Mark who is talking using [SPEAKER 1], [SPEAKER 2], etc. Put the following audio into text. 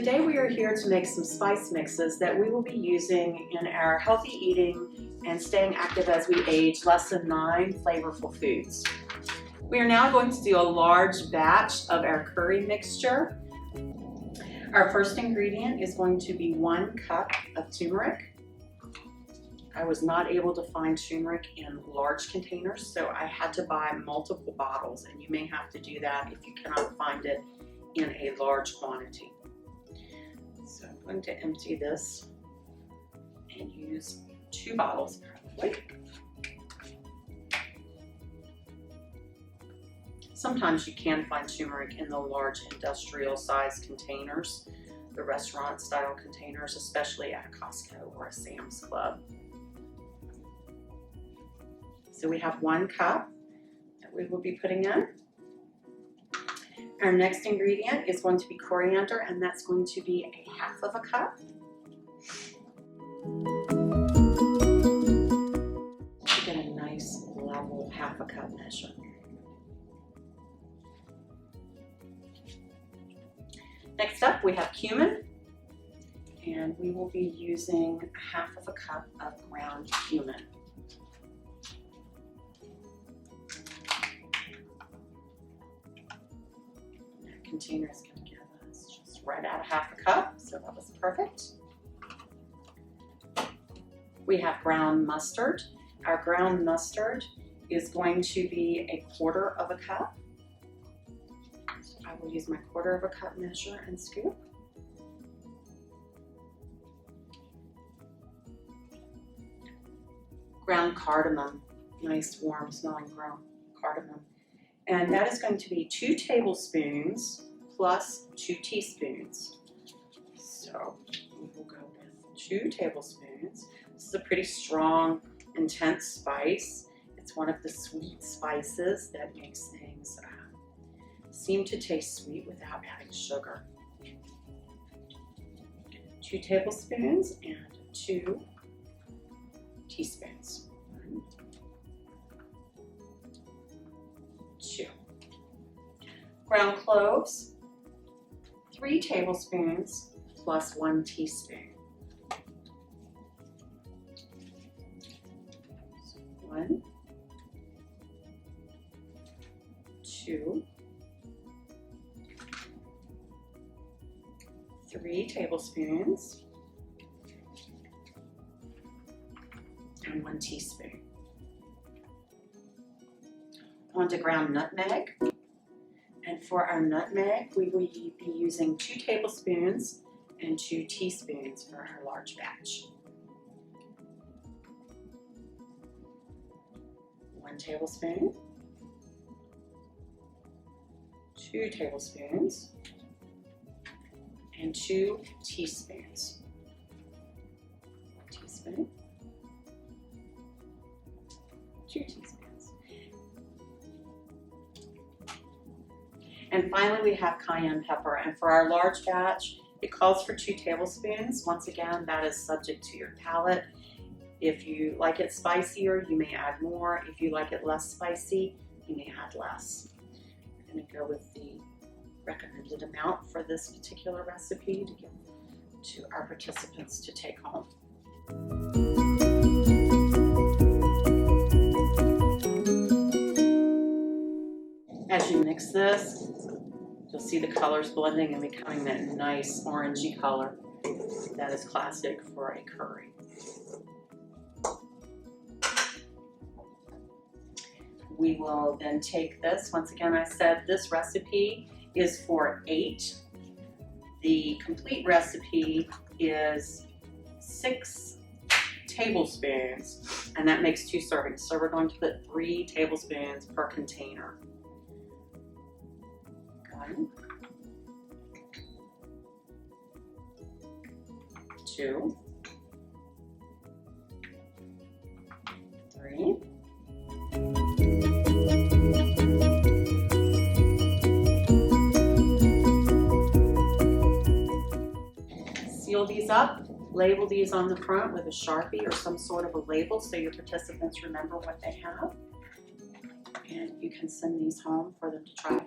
[SPEAKER 1] Today we are here to make some spice mixes that we will be using in our healthy eating and staying active as we age lesson 9 flavorful foods. We are now going to do a large batch of our curry mixture. Our first ingredient is going to be 1 cup of turmeric. I was not able to find turmeric in large containers, so I had to buy multiple bottles, and you may have to do that if you cannot find it in a large quantity. So I'm going to empty this and use 2 bottles probably. Sometimes you can find turmeric in the large industrial size containers, the restaurant style containers, especially at Costco or a Sam's Club. So we have 1 cup that we will be putting in. Our next ingredient is going to be coriander, and that's going to be 1/2 cup. Get a nice level 1/2 cup measure. Next up, we have cumin, and we will be using 1/2 cup of ground cumin. Container is going to give us just right out 1/2 cup, so that was perfect. We have ground mustard. Our ground mustard is going to be 1/4 cup. So I will use my 1/4 cup measure and scoop. Ground cardamom, nice warm smelling ground cardamom. And that is going to be 2 tablespoons plus 2 teaspoons. So we will go with 2 tablespoons. This is a pretty strong, intense spice. It's one of the sweet spices that makes things seem to taste sweet without adding sugar. 2 tablespoons and 2 teaspoons. 2. Ground cloves, 3 tablespoons plus 1 teaspoon. So 1, 2, 3 tablespoons and 1 teaspoon. On to ground nutmeg, and for our nutmeg we will be using 2 tablespoons and 2 teaspoons for our large batch. 1 tablespoon, 2 tablespoons, and 2 teaspoons. 1 teaspoon, 2 teaspoons. And finally, we have cayenne pepper. And for our large batch, it calls for 2 tablespoons. Once again, that is subject to your palate. If you like it spicier, you may add more. If you like it less spicy, you may add less. We're going to go with the recommended amount for this particular recipe to give to our participants to take home. As you mix this, you'll see the colors blending and becoming that nice orangey color that is classic for a curry. We will then take this. Once again, I said this recipe is for 8. The complete recipe is 6 tablespoons, and that makes 2 servings. So we're going to put 3 tablespoons per container. 1, 2, 3. Seal these up, label these on the front with a Sharpie or some sort of a label so your participants remember what they have. And you can send these home for them to try.